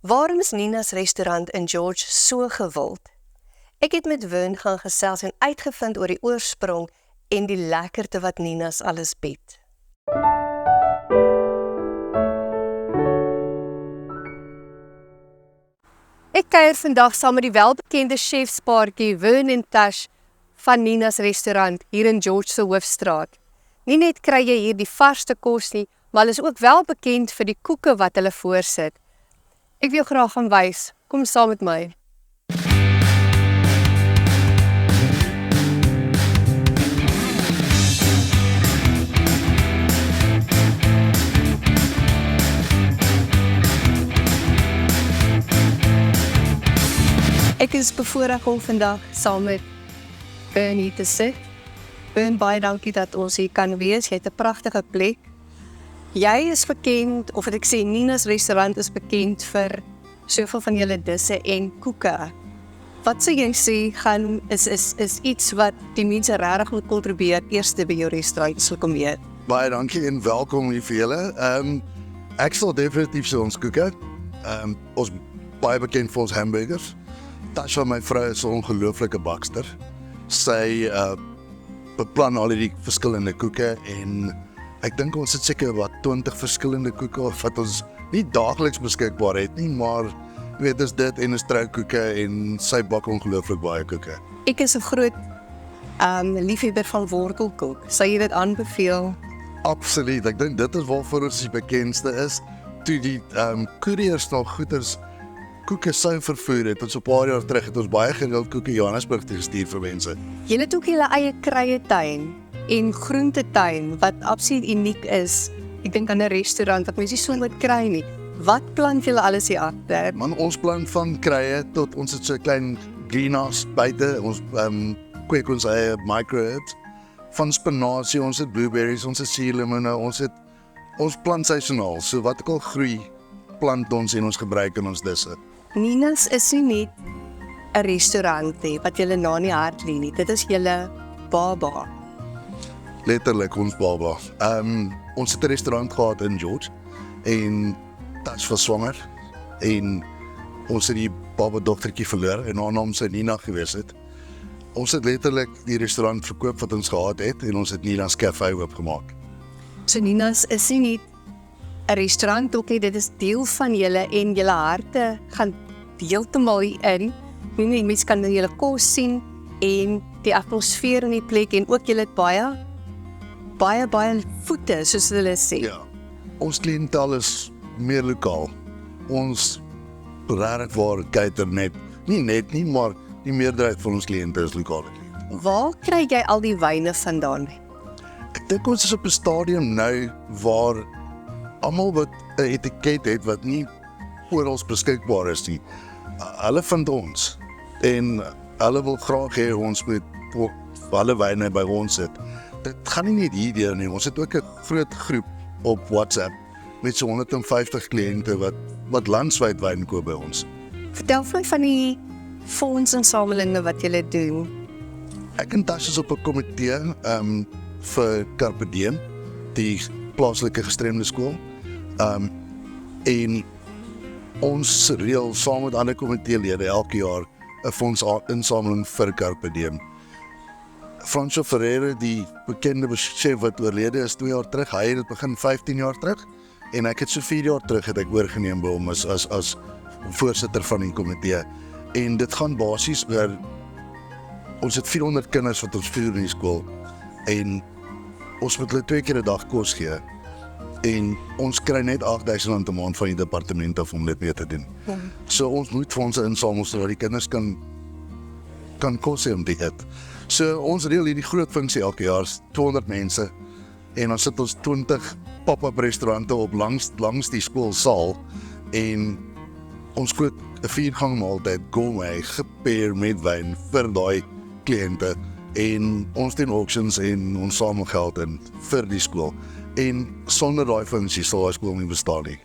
Waarom is Nina's restaurant in George so gewild? Ek het met Wern gaan gesels en uitgevind oor die oorsprong en die lekkerte wat Nina's alles bied. Ek kuier vandag saam met die welbekende chefspaartjie Wern en Tash van Nina's restaurant hier in George se Hoofstraat. Nie net kry jy hier die varsste kos nie, maar hulle is ook wel bekend vir die koeke wat hulle voorsit. Ek wil graag gaan wys. Kom saam met my. Ek is bevoorreg om vandag saam met Wern hier te sit. Wern, baie dankie dat ons hier kan wees. Jy het 'n pragtige plek. Jy is bekend, of wat ek sê, Nina's restaurant is bekend vir soveel van julle disse en koeke. Wat sou jy sê is iets wat die mense regtig moet kon probeer eerste by jou restaurant sou kom eet? Baie dankie en welkom hier vir julle. Ek sal definitief sê ons koeke. Ons baie bekend vir ons hamburgers. Tasha, my vrou, is 'n ongelooflike bakster. Sy beplan al die verskillende koeke en ek dink ons het seker wat 20 verskillende koeke wat ons nie daagliks beskikbaar het nie, maar jy weet, is dit en is troukoeke en sy bak ongelooflik baie koeke. Ek is 'n groot liefhebber van wortelkoek. Sou jy dit aanbeveel? Absoluut, ek dink dit is waarvoor ons die bekendste is. Toe die koeriers nog goeders koeke sou vervoer het, ons 'n paar jaar terug het ons baie gereeld koeke Johannesburg toe gestuur vir mense. Julle het ook julle eie kruietuin en groentetuin wat absoluut uniek is. Ek dink aan 'n restaurant wat mense nie so nooit kry nie. Wat plant julle alles hier agter? Man, ons plant van kruie tot ons het so 'n klein greenhouse buite. Ons kweek ons eie microherbs. Van spinasie, ons het blueberries, ons het suurlemoene, ons plant seisoonaal. So wat ook al groei, plant ons en ons gebruik in ons disse. Nina's is nie net 'n restaurant nie wat julle na in die hart lê nie. Dit is julle baba. Letterlik ons baba. Ons het 'n restaurant gehad in George en Tash was swanger en ons het die baba dogtertjie verloor en haar naam sou Nina gewees het. Ons het letterlik die restaurant verkoop wat ons gehad het en ons het Nina's Cafe oopgemaak. So Nina's is nie net 'n restaurant ook nie, dit is deel van julle en julle harte gaan heeltemal hierin. Die mense kan julle kos sien en die atmosfeer in die plek en ook julle het baie voete, soos hulle sê. Ja, ons kliëntel is meer lokaal. Ons regtig waar cater nie, maar die meerderheid van ons kliënte is lokale kliënte. Waar kry jy al die wyne vandaan? Ek dink ons is op 'n stadium nou waar almal wat 'n etiket het wat nie oral beskikbaar is nie, hulle vind ons en hulle wil graag hê ons moet alle wyne by ons sit. Dit gaan nie net hierdeur nie, ons het ook 'n groot groep op WhatsApp met so 150 kliënte wat landwyd wyn koop by ons. Vertel vir my van die fondsinsamelinge wat julle doen. Ek en Tash is op 'n komitee vir Carpe Diem, die plaaslike gestremde skool. En ons reël saam met ander komiteelede elke jaar 'n fondsinsameling vir Carpe Diem. Franco Ferreira, die bekende chef wat oorlede is 2 jaar terug, hy het dit begin 15 jaar terug en ek het so 4 jaar terug het ek oorgeneem by hom as voorsitter van die komitee. En dit gaan basies oor, ons het 400 kinders wat ons voer in die skool en ons moet hulle 2 keer 'n dag kos gee. En ons kry net R8,000 'n maand van die departement af om dit mee te doen. So ons moet fondse insamel sodat die kinders kan kos hê om te eet. So ons reël hierdie groot funksie elke jaar, 200 mense en dan sit ons 20 pop-up restaurante op langs die skoolsaal en ons kook 'n 4-gang maaltyd gourmet gepair met wyn vir daai kliënte en ons doen auctions en ons samel geld in vir die skool. En sonder daai funksie sal daai skool nie bestaan nie.